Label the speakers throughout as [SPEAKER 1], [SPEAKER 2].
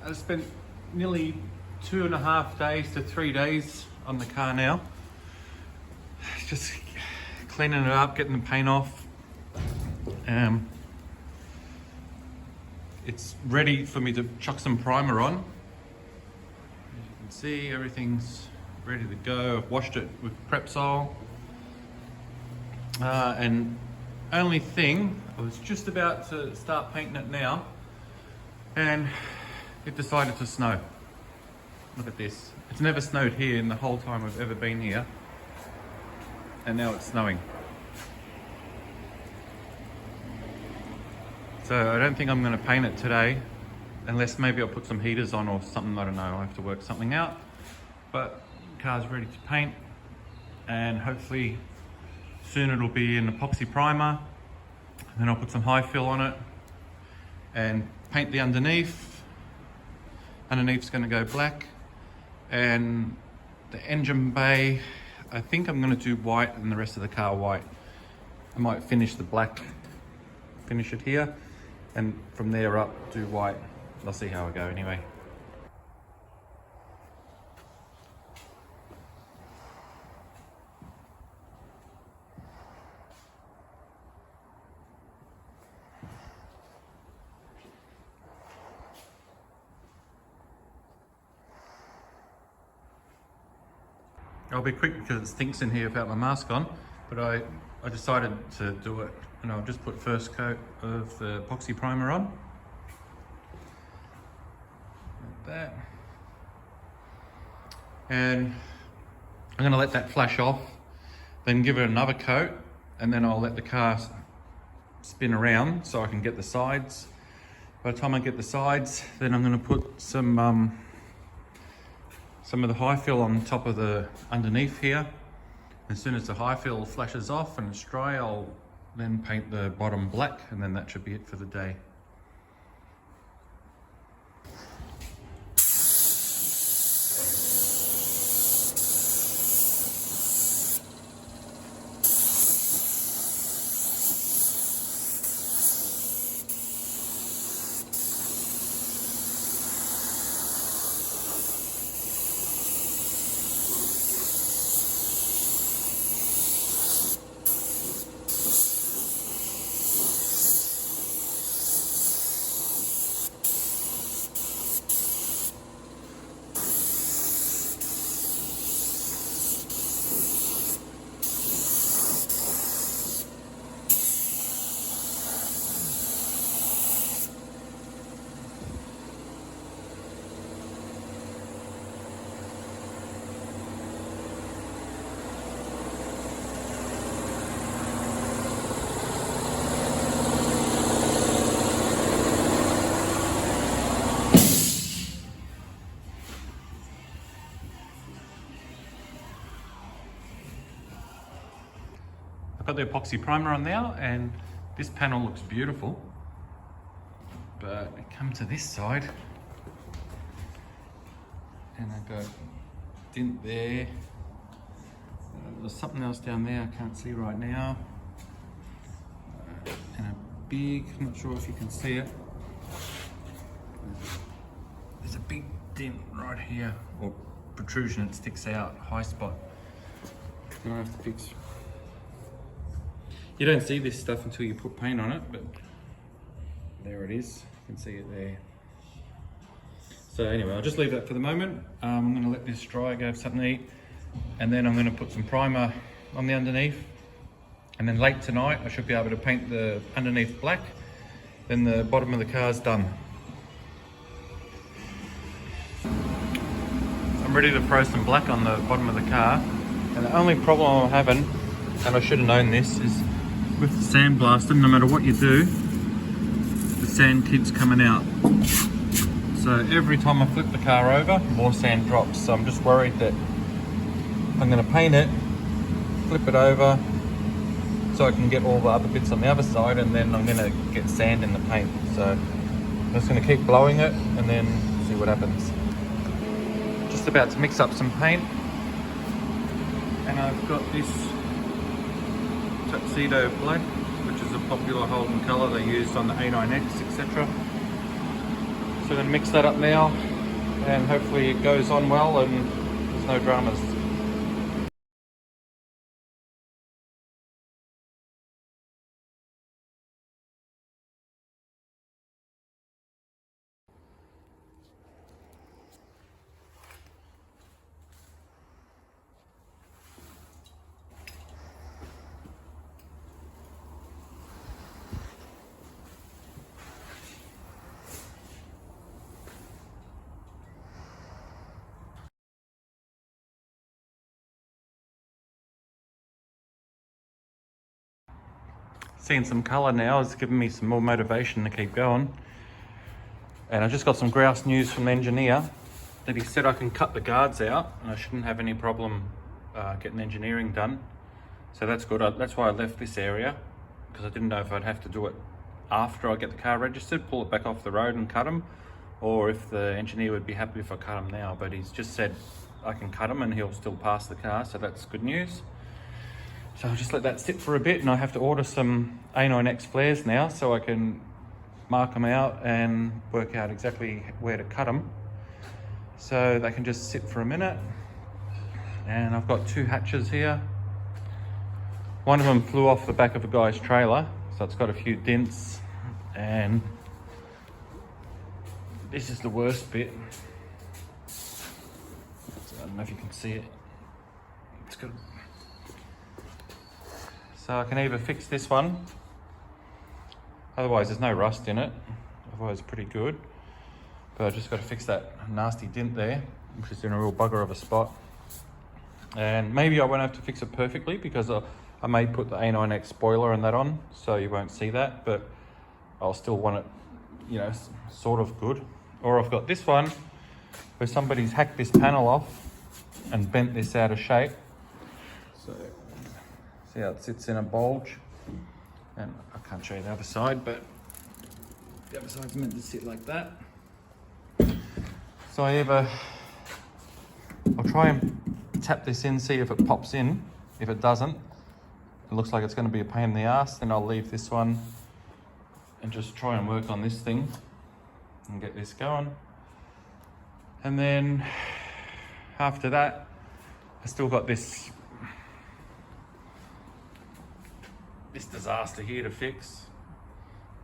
[SPEAKER 1] I spent nearly 2.5 days to 3 days on the car now. Just cleaning it up, getting the paint off. It's ready for me to chuck some primer on. As you can see, everything's ready to go. I've washed it with Prepsol. And only thing, I was just about to start painting it now, and it decided to snow. Look at this. It's never snowed here in the whole time I've ever been here. And now it's snowing. So I don't think I'm going to paint it today, unless maybe I'll put some heaters on or something, I don't know. I'll have to work something out. But the car's ready to paint, and hopefully soon it'll be an epoxy primer. And then I'll put some high fill on it and paint the underneath. Underneath's going to go black, and the engine bay, I think I'm going to do white and the rest of the car white. I might finish the black, finish it here, and from there up do white. I'll see how I go anyway. I'll be quick because it stinks in here without my mask on, but I decided to do it, and I'll just put first coat of the epoxy primer on. Like that. And I'm going to let that flash off, then give it another coat, and then I'll let the car spin around so I can get the sides. By the time I get the sides, then I'm going to put some of the high fill on top of the underneath here. As soon as the high fill flashes off and it's dry, I'll then paint the bottom black, and then that should be it for the day. I've got the epoxy primer on now, and this panel looks beautiful. But I come to this side, and I got dint there. There's something else down there I can't see right now. And a big, I'm not sure if you can see it. There's a big dent right here, or protrusion, it sticks out, high spot. And I have to fix. You don't see this stuff until you put paint on it, but there it is. You can see it there. So anyway, I'll just leave that for the moment. I'm going to let this dry, go have something to eat, and then I'm going to put some primer on the underneath. And then late tonight, I should be able to paint the underneath black. Then the bottom of the car's done. I'm ready to throw some black on the bottom of the car. And the only problem I'm having, and I should have known this, is with the sandblaster, no matter what you do, the sand keeps coming out. So every time I flip the car over, more sand drops. So I'm just worried that I'm going to paint it, flip it over, so I can get all the other bits on the other side, and then I'm going to get sand in the paint. So I'm just going to keep blowing it and then see what happens. Just about to mix up some paint, and I've got this Tuxedo Black, which is a popular Holden colour they used on the A9X, etc. So I'm going to mix that up now, and hopefully it goes on well and there's no dramas. Seeing some colour now is giving me some more motivation to keep going. And I just got some grouse news from the engineer that he said I can cut the guards out and I shouldn't have any problem getting engineering done. So that's good. That's why I left this area, because I didn't know if I'd have to do it after I get the car registered, pull it back off the road and cut them, or if the engineer would be happy if I cut them now. But he's just said I can cut them and he'll still pass the car, so that's good news. So I'll just let that sit for a bit, and I have to order some A9X flares now so I can mark them out and work out exactly where to cut them. So they can just sit for a minute. And I've got 2 hatches here. One of them flew off the back of a guy's trailer, so it's got a few dents, and this is the worst bit. So I don't know if you can see it. It's good. So I can either fix this one, otherwise there's no rust in it, otherwise it's pretty good. But I just got to fix that nasty dent there, which is in a real bugger of a spot. And maybe I won't have to fix it perfectly, because I may put the A9X spoiler and that on, so you won't see that, but I'll still want it, you know, sort of good. Or I've got this one where somebody's hacked this panel off and bent this out of shape. So see how it sits in a bulge, and I can't show you the other side, but the other side's meant to sit like that. So I'll try and tap this in, see if it pops in. If it doesn't, it looks like it's going to be a pain in the ass, then I'll leave this one and just try and work on this thing and get this going. And then after that, I still got this disaster here to fix.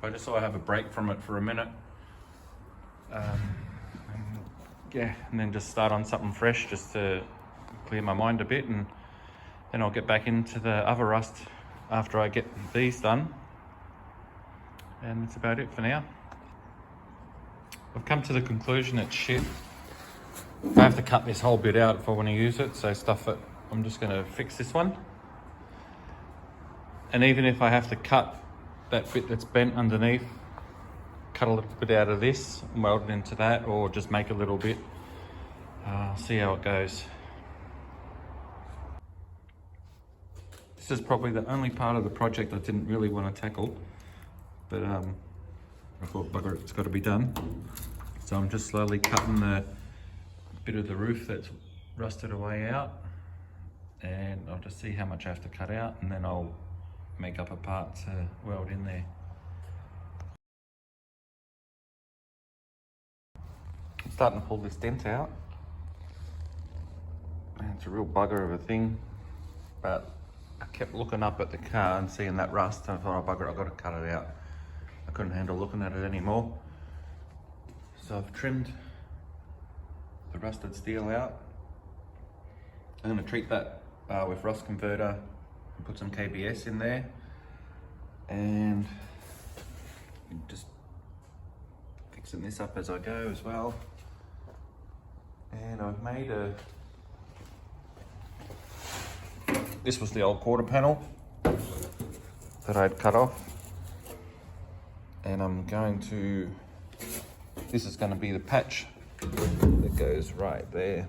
[SPEAKER 1] But just so I have a break from it for a minute. Yeah, and then just start on something fresh just to clear my mind a bit, and then I'll get back into the other rust after I get these done. And that's about it for now. I've come to the conclusion it's shit. I have to cut this whole bit out if I want to use it, so stuff it. I'm just going to fix this one. And even if I have to cut that bit that's bent underneath, cut a little bit out of this and weld it into that, or just make a little bit. I'll see how it goes. This is probably the only part of the project I didn't really want to tackle, but I thought, bugger, it's got to be done. So I'm just slowly cutting the bit of the roof that's rusted away out, and I'll just see how much I have to cut out, and then I'll make up a part to weld in there. I'm starting to pull this dent out, and it's a real bugger of a thing, but I kept looking up at the car and seeing that rust, and I thought, oh bugger, I've got to cut it out. I couldn't handle looking at it anymore. So I've trimmed the rusted steel out. I'm going to treat that with rust converter and put some KBS in there, and just fixing this up as I go as well. And I've made this was the old quarter panel that I'd cut off, and I'm going to, this is going to be the patch that goes right there.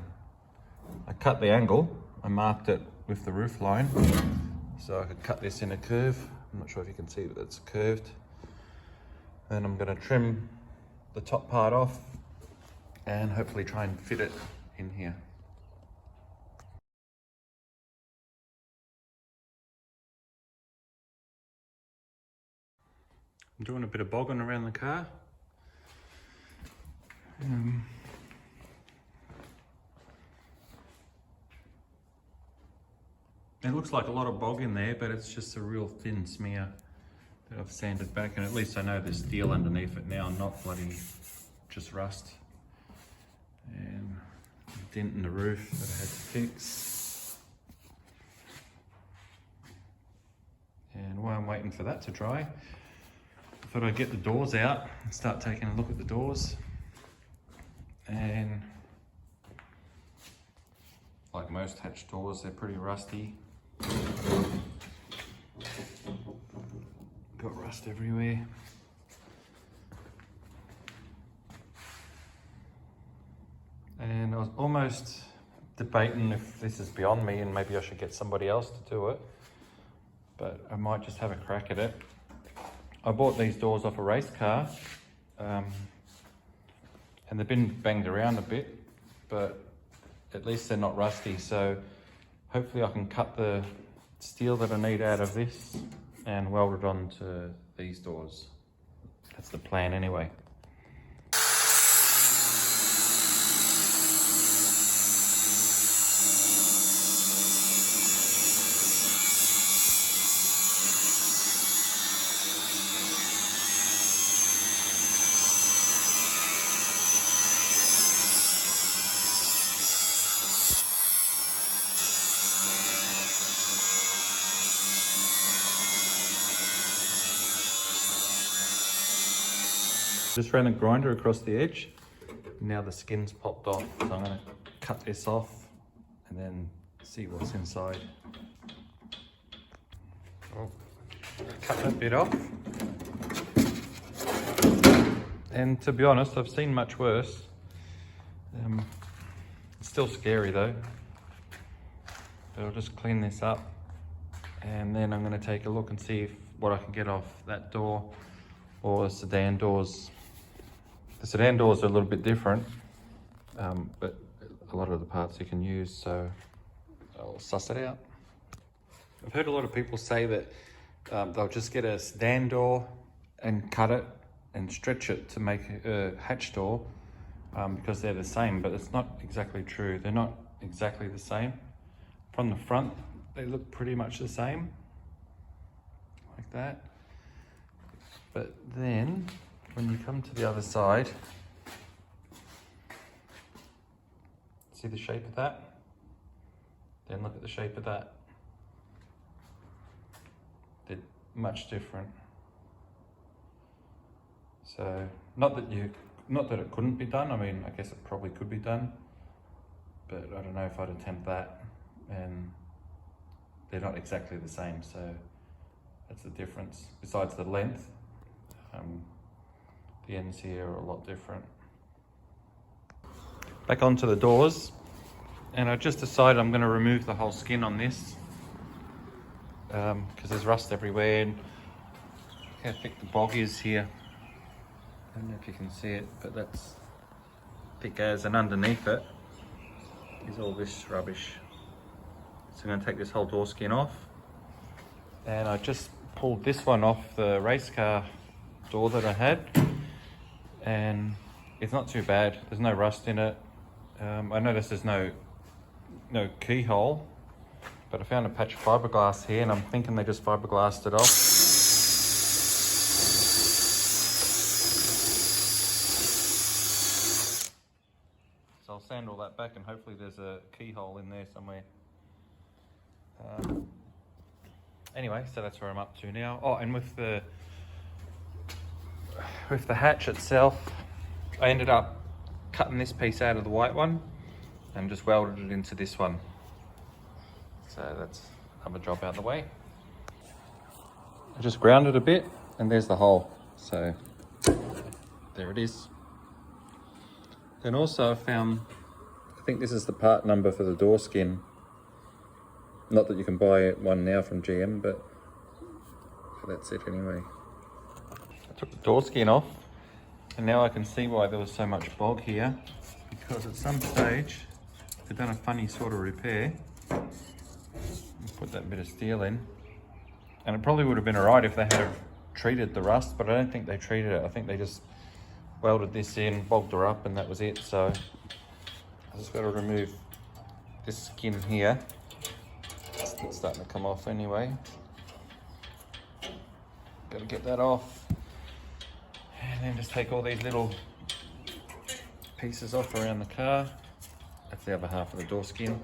[SPEAKER 1] I cut the angle, I marked it with the roof line, so I could cut this in a curve. I'm not sure if you can see, but it's curved. Then I'm going to trim the top part off and hopefully try and fit it in here. I'm doing a bit of bogging around the car. It looks like a lot of bog in there, but it's just a real thin smear that I've sanded back, and at least I know there's steel underneath it now, not bloody just rust. And a dent in the roof that I had to fix. And while I'm waiting for that to dry, I thought I'd get the doors out and start taking a look at the doors. And like most hatch doors, they're pretty rusty. Got rust everywhere. And I was almost debating if this is beyond me and maybe I should get somebody else to do it, but I might just have a crack at it. I bought these doors off a race car, and they've been banged around a bit, but at least they're not rusty, so hopefully I can cut the steel that I need out of this and weld it onto these doors. That's the plan anyway. Just ran the grinder across the edge. Now the skin's popped off, so I'm going to cut this off and then see what's inside. Oh, cut that bit off. And to be honest, I've seen much worse. It's still scary though. But I'll just clean this up and then I'm going to take a look and see what I can get off that door or the sedan doors. The sedan doors are a little bit different, but a lot of the parts you can use, so I'll suss it out. I've heard a lot of people say that they'll just get a sedan door and cut it and stretch it to make a hatch door because they're the same, but it's not exactly true. They're not exactly the same. From the front, they look pretty much the same, like that. But then, when you come to the other side, see the shape of that? Then look at the shape of that. They're much different. So, not that it couldn't be done. I mean, I guess it probably could be done, but I don't know if I'd attempt that. And they're not exactly the same, so that's the difference. Besides the length, the ends here are a lot different. Back onto the doors, and I just decided I'm going to remove the whole skin on this because there's rust everywhere, and look how thick the bog is here. I don't know if you can see it, but that's thick as, and underneath it is all this rubbish. So I'm going to take this whole door skin off, and I just pulled this one off the race car door that I had, and it's not too bad. There's no rust in it. I noticed there's no keyhole, but I found a patch of fiberglass here, and I'm thinking they just fiberglassed it off. So I'll sand all that back, and hopefully there's a keyhole in there somewhere. Anyway, so that's where I'm up to now. Oh, and with the hatch itself, I ended up cutting this piece out of the white one and just welded it into this one. So that's another job out of the way. I just grounded a bit and there's the hole. So there it is. Then also I found, I think this is the part number for the door skin. Not that you can buy one now from GM, but that's it anyway. I took the door skin off, and now I can see why there was so much bog here, because at some stage they've done a funny sort of repair. Put that bit of steel in, and it probably would have been alright if they had treated the rust, but I don't think they treated it. I think they just welded this in, bogged her up, and that was it. So I just got to remove this skin here. It's starting to come off anyway. Got to get that off. And then just take all these little pieces off around the car. That's the other half of the door skin.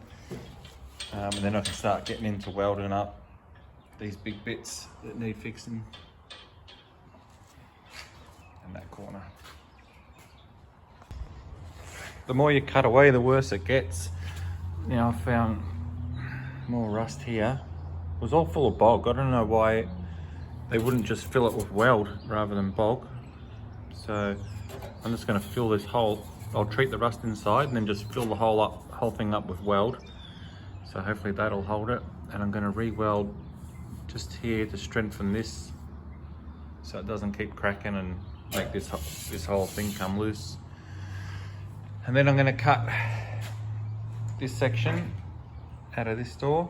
[SPEAKER 1] And then I can start getting into welding up these big bits that need fixing in that corner. The more you cut away, the worse it gets. Now I found more rust here. It was all full of bog. I don't know why they wouldn't just fill it with weld rather than bog. So I'm just going to fill this hole. I'll treat the rust inside and then just fill the whole thing up with weld. So hopefully that'll hold it. And I'm going to re-weld just here to strengthen this so it doesn't keep cracking and make this whole thing come loose. And then I'm going to cut this section out of this door.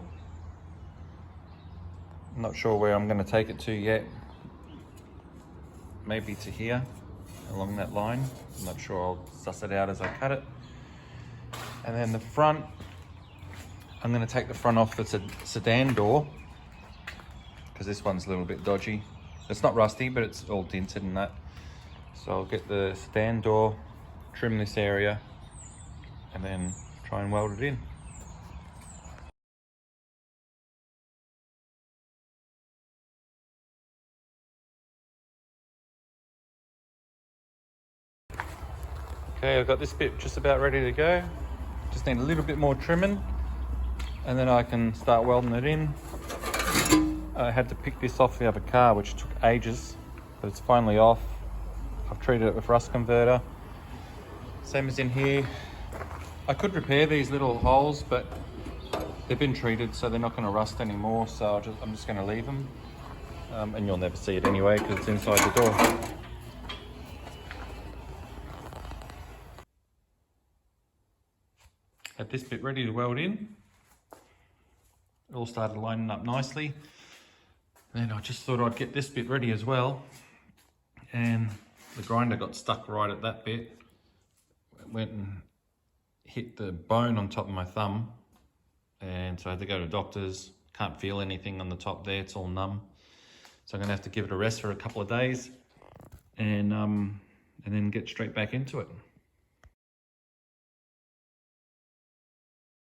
[SPEAKER 1] I'm not sure where I'm going to take it to yet. Maybe to here, along that line. I'm not sure, I'll suss it out as I cut it. And then the front, I'm going to take the front off the sedan door because this one's a little bit dodgy. It's not rusty, but it's all dented and that. So I'll get the sedan door, trim this area, and then try and weld it in. Okay, I've got this bit just about ready to go. Just need a little bit more trimming and then I can start welding it in. I had to pick this off the other car, which took ages, but it's finally off. I've treated it with rust converter. Same as in here. I could repair these little holes, but they've been treated, so they're not going to rust anymore. So I'm just going to leave them. And you'll never see it anyway, because it's inside the door. Had this bit ready to weld in. It all started lining up nicely. And then I just thought I'd get this bit ready as well. And the grinder got stuck right at that bit. It went and hit the bone on top of my thumb. And so I had to go to the doctor's. Can't feel anything on the top there, it's all numb. So I'm gonna have to give it a rest for a couple of days and then get straight back into it.